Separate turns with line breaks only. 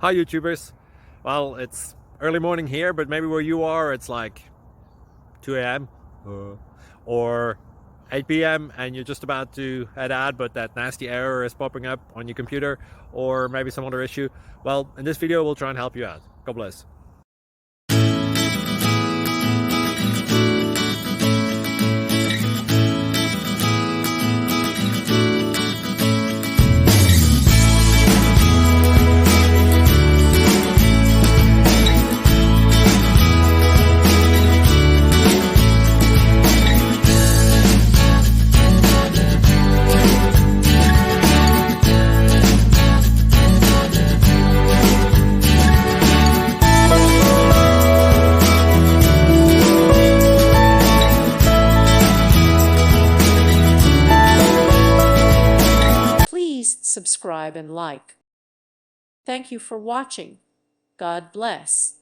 Hi YouTubers. Well, it's early morning here, but maybe where you are it's like 2 a.m. or 8 p.m. and you're just about to head out, but that nasty error is popping up on your computer, or maybe some other issue. Well, in this video we'll try and help you out. God bless.
Please subscribe and like. Thank you for watching. God bless.